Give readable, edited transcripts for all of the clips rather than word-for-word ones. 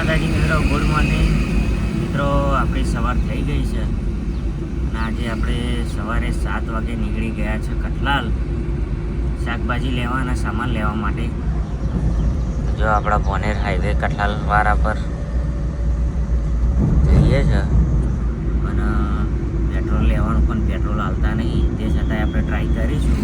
માતાજી મિત્રો, good morning મિત્રો. આપણી સવાર થઈ ગઈ છે અને આજે આપણે સવારે 7 વાગે નીકળી ગયા છે કઠલાલ શાકભાજી લેવા અને સામાન લેવા માટે. જો આપણા બોનેર હાઈવે કઠલાલ વાળા પર જઈએ છે અને પેટ્રોલ લેવાનું પણ પેટ્રોલ હાલતા નહીં, તે છતાંય આપણે ટ્રાય કરીશું.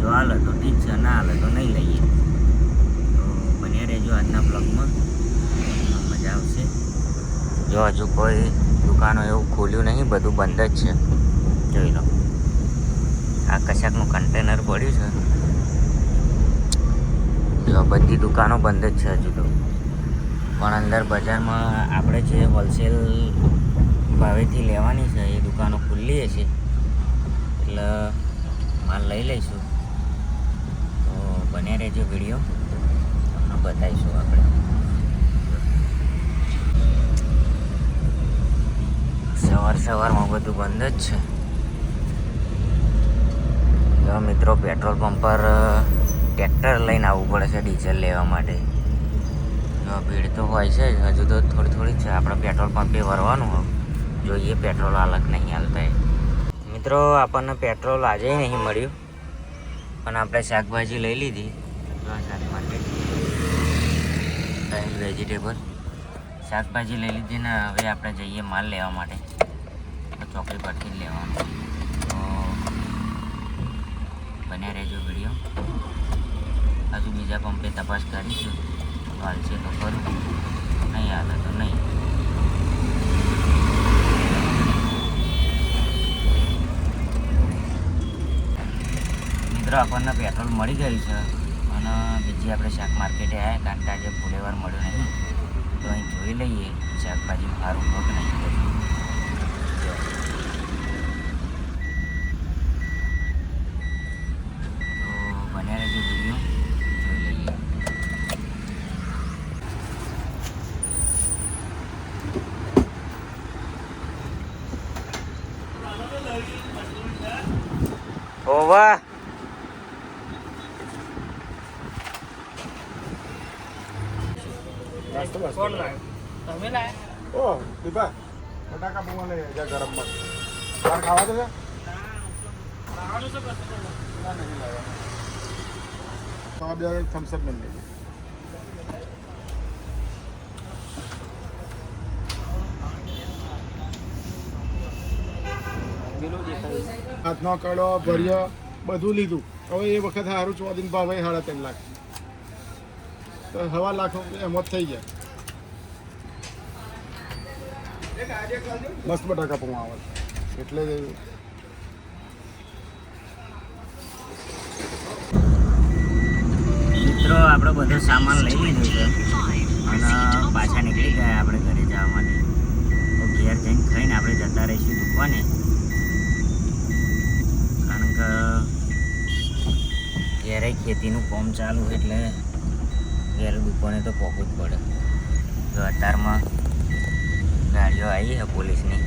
જો હાલે તો ઠીક છે, ના હાલે તો નહીં લઈએ. તો બન્યા રહેજો આજના બ્લોગમાં, મજા આવશે. જો હજુ કોઈ દુકાનો એવું ખોલ્યું નહીં, બધું બંધ જ છે. જોઈ લો, આ કશાકનું કન્ટેનર પડ્યું છે. જો બધી દુકાનો બંધ જ છે હજુ તો. પણ અંદર બજારમાં આપણે જે હોલસેલ ભાવેથી લેવાની છે એ દુકાનો ખુલ્લી હશે, એટલે માલ લઈ લઈશું. તો બન્યા રહેજો વિડીયો, તમને બતાવીશું આપણે. સવારમાં બધું બંધ જ છે. જો મિત્રો, પેટ્રોલ પંપ પર ટ્રેક્ટર લઈને આવવું પડે છે ડીઝલ લેવા માટે. જો ભીડ તો હોય છે જ, હજુ તો થોડી છે. આપણે પેટ્રોલ પંપે ભરવાનું હોય, જોઈએ પેટ્રોલ અલગ નહીં હાલતા. મિત્રો, આપણને પેટ્રોલ આજે નહીં મળ્યું, પણ આપણે શાકભાજી લઈ લીધી. શાક માર્કેટ વેજીટેબલ શાકભાજી લઈ લીધી ને હવે આપણે જઈએ માલ લેવા માટે. તો ચોકડી પરથી જ લેવાનું. તો બન્યા રહેજો વિડીયો. હજુ બીજા પંપે તપાસ કરીશું, હાલશે તો ખરું, નહીં હાલે તો નહીં. મિત્રો, આપણને પેટ્રોલ મળી ગયું છે અને બીજી આપણે શાક માર્કેટે આવ્યા, કારણ કે આજે ફુલેવાર મળ્યું નહીં. તો અહીં જોઈ લઈએ શાકભાજી સારું ભોગ નહીં. તો બન્યા રહેજો વિડીયો, જોઈ લઈએ. ઓ વાહ, કોણ લાવે? તમે લાવે? ઓ દીપા, બટાકા પૌવા લઈ જા ગરમમાં. તાર ખાવા દે? ખાવાનું છે બસ. ના નહીં લાવવાનું. તો બે થમ્સ અપ બની લેજો. હાથનો કડો ભર્યો બધું લીધું. હવે એ વખત સારું 14 ભાવ 3.5 લાખ, તો 1.5 લાખ એમ જ થઈ ગયા. મસ્ત બટાકા પૌવા આવે એટલે મિત્રો, આપણે બધો સામાન લઈ લીધો છે અને પાછા નીકળી ગયા આપણે ઘરે જવા માટે. તો ઘેર જઈને ખાઈને આપણે જતા રહીશું દુકાને, કારણ કે ઘેરે ખેતીનું કામ ચાલુ એટલે ઘેર દુકાને તો પહોંચવું જ પડે. તો અત્યારમાં ગાડીઓ આવી છે પોલીસની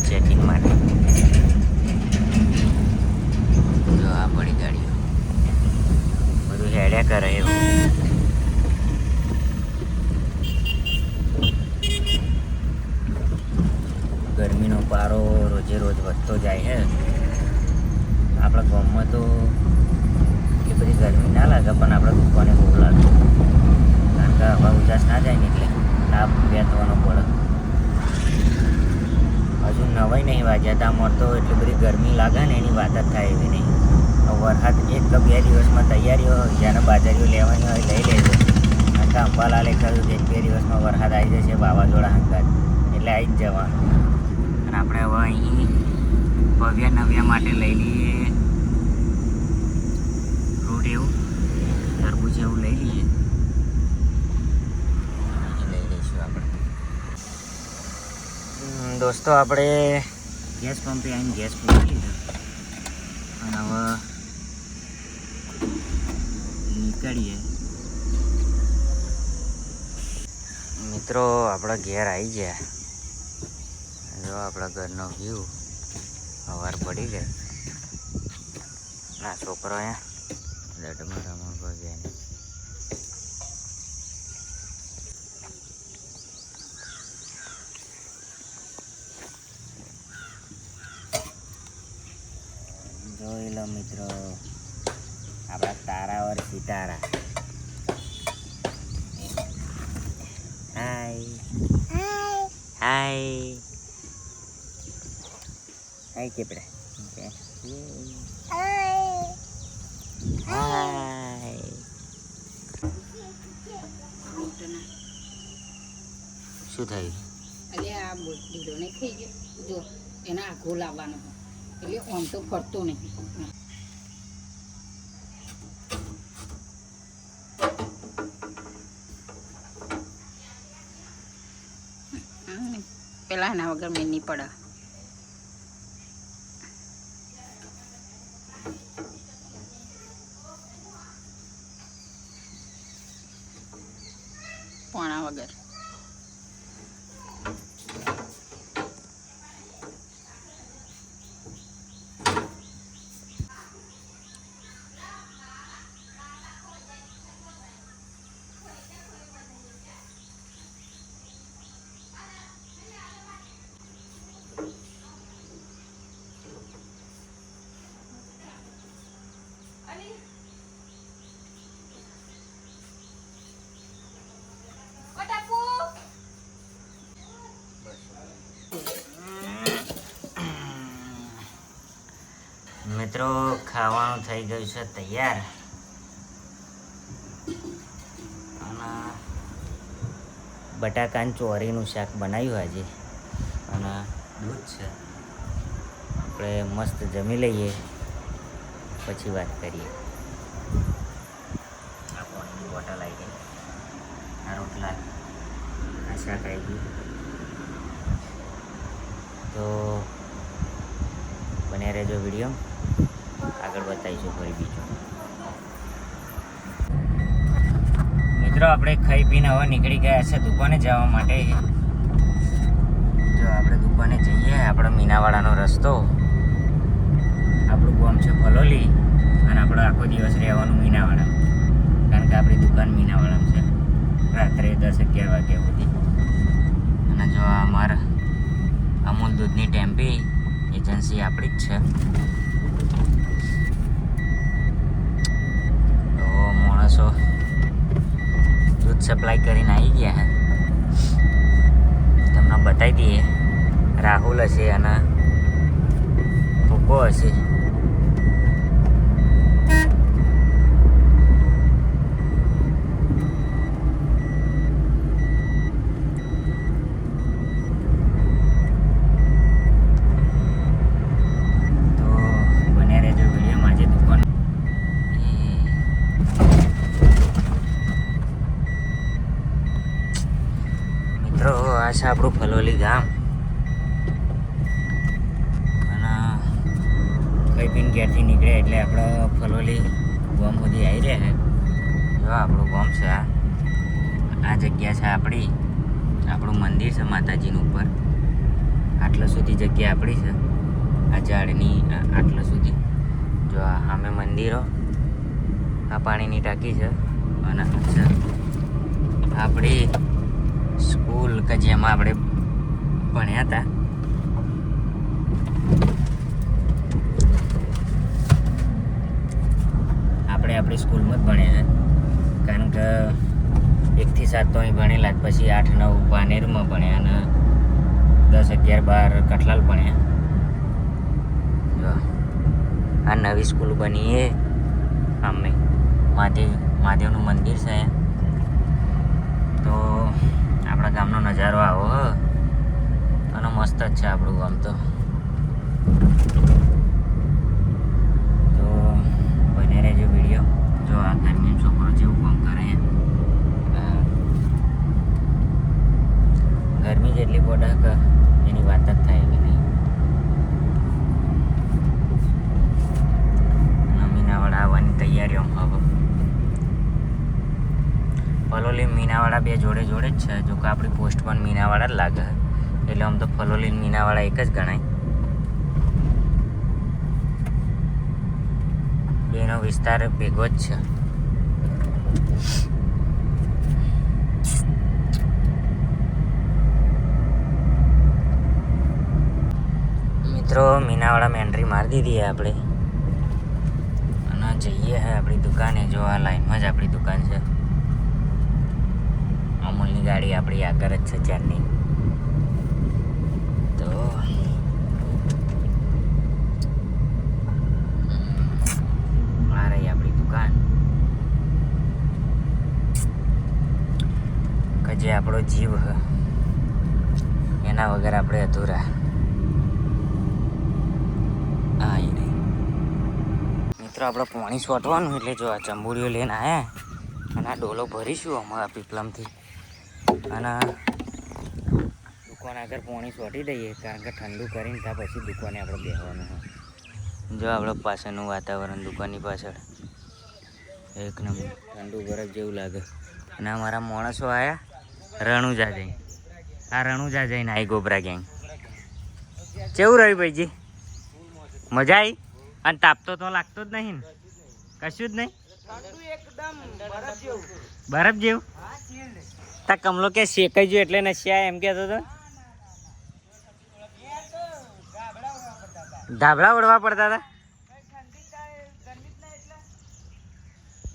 ચેકિંગ માટે. જો આ પડી ગાડીઓ, બધું હેડ્યા કરે એવું. ગરમીનો પારો રોજે રોજ વધતો જાય છે. આપણા ગામમાં તો એ બધી ગરમી ના લાગે, પણ આપણા દુકાને બહુ લાગે, કારણ કે હવા ઉજાસ ના જાય ને એટલે તાપ બેસવાનો પડે. હજુ 9 નહીં વાગ્યા ત્યાં મળતો એટલી બધી ગરમી લાગે ને એની વાત જ થાય એવી નહીં. વરસાદ 1 કે 2 દિવસમાં તૈયારીઓ જેને બાજારીઓ લેવાની હોય લઈ લેજો, કારણ કે અંબાલાલે કહ્યું કે 1-2 દિવસમાં વરસાદ આવી જશે, વાવાઝોડા હંગાત, એટલે આવી જ જવાનું. અને આપણે હવે અહીં ભવ્ય નવ્ય માટે લઈ લઈએ ફ્રૂટ, એવું તરબૂચ એવું લઈ લઈએ. લઈ લઈશું આપણે. દોસ્તો, આપણે ગેસ પંપે આવીને ગેસ પૂરી લીધો અને હવે નીકળીએ. મિત્રો, આપણા ઘેર આવી ગયા. જો આપણા ઘરનો વ્યૂ, સવાર પડી જાય. ના છોકરો અહીંયા દડમાં રમવા ગયા. લો મિત્રો, આપણા તારા ઓર સિતારા. હાય હાય હાય કેપડા. હાય શું થયું? એટલે આ ઢીલો નહીં થઈ ગયો, જો એના આઘો લાવવાનો એટલે આમ તો ફરતો નહીં. પેલા એના વગર મેં નહીં પડે. પોણા વગર મિત્રો ખાવાનું થઈ ગયું છે તૈયાર અને બટાકાની ચોરીનું શાક બનાવ્યું આજે અને દૂધ છે. આપણે મસ્ત જમી લઈએ પછી વાત કરીએ. આ પાણીની બોટલ આવી ગઈ, આ રોટલા, આ શાક આવી ગયું. તો બને રહેજો વિડીયો, આગળ બતાવીશું ફરી બીજું. મિત્રો આપણે ખાઈ પીને હવે નીકળી ગયા છે દુકાને જવા માટે. જો આપણે દુકાને જઈએ, આપણો મીનાવાડાનો રસ્તો, આપણું ગામ છે ફલોલી અને આપણો આખો દિવસ રહેવાનું મીનાવાડા, કારણ કે આપણી દુકાન મીનાવાડામાં છે રાત્રે 10-11 વાગ્યા સુધી. અને જો આ અમારા અમૂલ દૂધની ટેમ્પી એજન્સી આપણી જ છે. તો માણસો દૂધ સપ્લાય કરીને આવી ગયા છે. તમને બતાવી દઈએ. રાહુલ હશે અને ભૂકો હશે. આ છે આપણું ફલોલી ગામ અને કઈ પીને ઘેરથી નીકળ્યા એટલે આપણે ફલોલી ગામ સુધી આવી રહ્યા છે. જો આપણું ગામ છે, આ જગ્યા છે આપણી, આપણું મંદિર છે માતાજીનું ઉપર. આટલા સુધી જગ્યા આપણી છે, આ ઝાડની આટલા સુધી. જો આ સામે મંદિરો, આ પાણીની ટાંકી છે અને આપણી સ્કૂલ કે જેમાં આપણે ભણ્યા હતા. આપણે આપણી સ્કૂલમાં જ ભણ્યા છે, કારણ કે 1 થી 7 તો અહીં ભણેલા જ, પછી 8-9 પાનેરમાં ભણ્યા અને 10-11-12 કઠલાલ ભણ્યા. જો આ નવી સ્કૂલ બની એ સામે મહાદેવનું મંદિર છે. તો આપણા ગામનો નજારો આવો અને મસ્ત જ છે આપણું ગામ. તો બને રહેજો વિડીયો. જો આ ગરમી છોકરો જેવું કામ કરે, ગરમી જેટલી પડે કે એની વાત જ થાય કે નહીં. મીનાવાડા આવવાની તૈયારીઓ હવે. ફલોલી મીનાવાડા બે જોડે જોડે જ છે. જો કે આપણી પોસ્ટ પણ મીનાવાડા જ લાગે, એટલે આમ તો ફલોલી મીનાવાડા એક જ ગણાય. બેનો વિસ્તાર ભેગો જ છે. મિત્રો મીનાવાડામાં એન્ટ્રી મારી દીધી આપણે. જઈએ હે આપણી દુકાને. જો આ લાઈનમાં જ આપણી દુકાન છે. અમૂલની ગાડી આપણી આગળ જ છે ચારની. તો આ રહી આપણી દુકાન કે જે આપણો જીવ હ એના વગર આપણે અધૂરા. હા એ નહીં મિત્રો, આપણે પાણી સોટવાનું એટલે જો આ ચંબુડીઓ લઈને આવ્યા અને આ ડોલો ભરીશું અમારા પીપલમથી અને દુકાન આગળ પાણી સોટી દઈએ, કારણ કે ઠંડુ કરીને ત્યાં પછી દુકાને આપણે બેસવાનું હોય. જો આપણે પાછળનું વાતાવરણ દુકાનની પાછળ એક નંબર ઠંડુ બરફ જેવું લાગે. અને અમારા માણસો આવ્યા રણુજા જઈને. આ રણુજા જઈને આવી ગોબરા ગેંગ. કેવું રહ્યું ભાઈજી? મજા આવી? અને તાપતો તો લાગતો જ નહીં ને? કશું જ નહીં? બરફ જેવું? તા કમલો કે શેકાઈ ગયો એટલે નશ્યા એમ કહેતો હતો. ધાબળા ઉડવા પડતા હતા.